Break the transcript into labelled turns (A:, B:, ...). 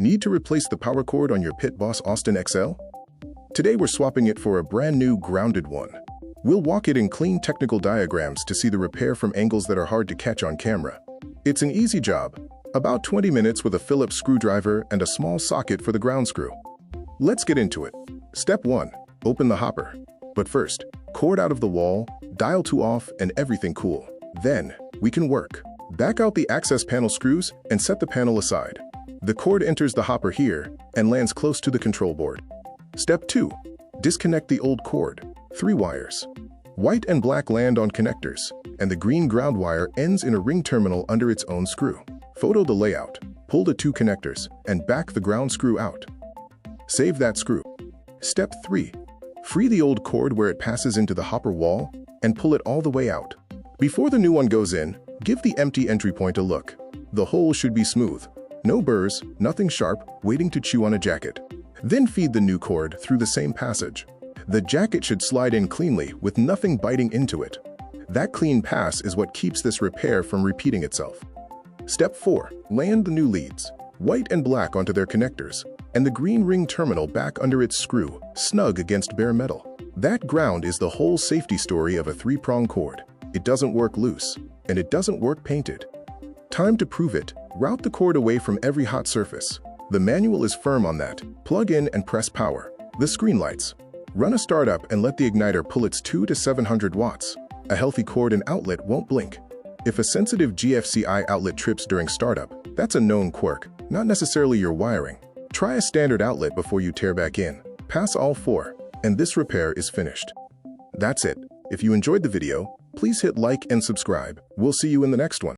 A: Need to replace the power cord on your pitboss Austin XL? Today we're swapping it for a brand new grounded one. We'll walk it in clean technical diagrams to see the repair from angles that are hard to catch on camera. It's an easy job, about 20 minutes with a Phillips screwdriver and a small socket for the ground screw. Let's get into it. Step 1. Open the hopper. But first, cord out of the wall, dial 2 off, and everything cool. Then, we can work. Back out the access panel screws and set the panel aside. The cord enters the hopper here and lands close to the control board. Step 2. Disconnect the old cord. 3 wires. White and black land on connectors, and the green ground wire ends in a ring terminal under its own screw. Photo the layout. Pull the 2 connectors and back the ground screw out. Save that screw. Step 3. Free the old cord where it passes into the hopper wall and pull it all the way out. Before the new one goes in, give the empty entry point a look. The hole should be smooth. No burrs, nothing sharp, waiting to chew on a jacket. Then feed the new cord through the same passage. The jacket should slide in cleanly with nothing biting into it. That clean pass is what keeps this repair from repeating itself. Step 4. Land the new leads, white and black onto their connectors, and the green ring terminal back under its screw, snug against bare metal. That ground is the whole safety story of a 3-prong cord. It doesn't work loose, and it doesn't work painted. Time to prove it. Route the cord away from every hot surface. The manual is firm on that. Plug in and press power. The screen lights. Run a startup and let the igniter pull its 200 to 700 watts. A healthy cord and outlet won't blink. If a sensitive GFCI outlet trips during startup, that's a known quirk, not necessarily your wiring. Try a standard outlet before you tear back in. Pass all 4, and this repair is finished. That's it. If you enjoyed the video, please hit like and subscribe. We'll see you in the next one.